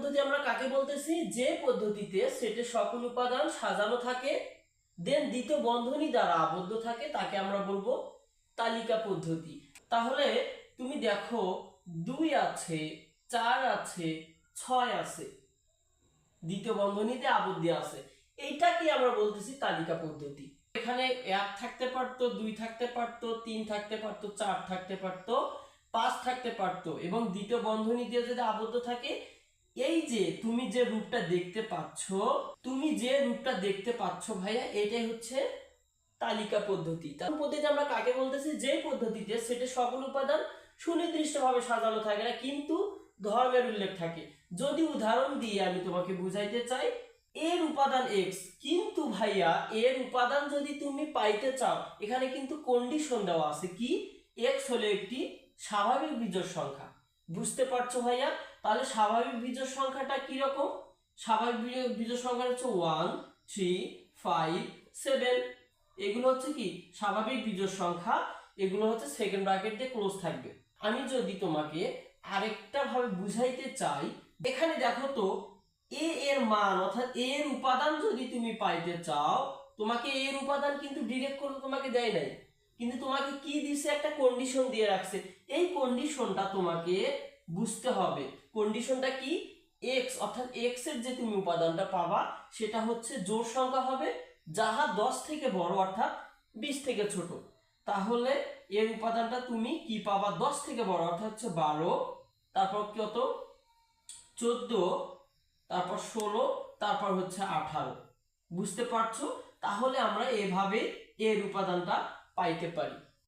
পদ্ধতি আমরা কাকে বলতেছি? যে পদ্ধতিতে সেটের সকল উপাদান সাজানো থাকে দেন দ্বিতীয় বন্ধনী দ্বারা আবদ্ধ থাকে তাকে আমরা বলবো তালিকা পদ্ধতি। তাহলে তুমি দেখো 2 আছে, 4 আছে, 6 আছে, দ্বিতীয় বন্ধনীতে আবদ্ধ আছে, এইটাকে আমরা বলতেছি তালিকা পদ্ধতি। এখানে 1 থাকতে পারতো, 2 থাকতে পারতো, 3 থাকতে পারতো, 4 থাকতে পারতো, 5 থাকতে পারতো এবং দ্বিতীয় বন্ধনী দিয়ে যদি আবদ্ধ থাকে, এই যে তুমি যে রূপটা দেখতে পাচ্ছ ভাইয়া, এটাই হচ্ছে তালিকা পদ্ধতি। তার পদ্ধতি আমরা কাকে বলতেছি? যে পদ্ধতিতে সেটের সকল উপাদান সুনির্দিষ্টভাবে সাজানো থাকে না কিন্তু ধর্মের উল্লেখ থাকে। যদি উদাহরণ দিয়ে আমি তোমাকে বুঝাইতে চাই, এর উপাদান x, কিন্তু ভাইয়া এর উপাদান যদি তুমি পাইতে চাও, এখানে কিন্তু কন্ডিশন দেওয়া আছে কি x হলো একটি স্বাভাবিক বিজোড় সংখ্যা। বুঝতে পারছো ভাইয়া? তাহলে স্বাভাবিক বিজোড় সংখ্যাটা কি রকম? স্বাভাবিক বিজোড় সংখ্যা হচ্ছে 1 3 5 7, এগুলো হচ্ছে কি স্বাভাবিক বিজোড় সংখ্যা, এগুলো হচ্ছে সেকেন্ড ব্র্যাকেট দিয়ে ক্লোজ থাকবে। আমি যদি তোমাকে আরেকটা ভাবে বুঝাইতে চাই, এখানে দেখো তো এ এর মান অর্থাৎ এর উপাদান যদি তুমি পাইতে চাও, তোমাকে এর উপাদান কিন্তু ডিরেক্ট করে তোমাকে দেয় নাই, কিন্তু তোমাকে কি দিছে? একটা কন্ডিশন দিয়ে রাখছে। এই কন্ডিশনটা তোমাকে বুঝতে হবে। কন্ডিশনটা কি? x অর্থাৎ x এর যে তুমি উপাদানটা পাবা সেটা হচ্ছে জোড় সংখ্যা হবে যাহা 10 থেকে বড় অর্থাৎ 20 থেকে ছোট। তাহলে এর উপাদানটা তুমি কি পাবা? 10 থেকে বড় অর্থাৎ হচ্ছে 12, তারপর কত 14, তারপর 16, তারপর হচ্ছে 18। বুঝতে পারছো? তাহলে আমরা এভাবে এর উপাদানটা পাইতে পারি।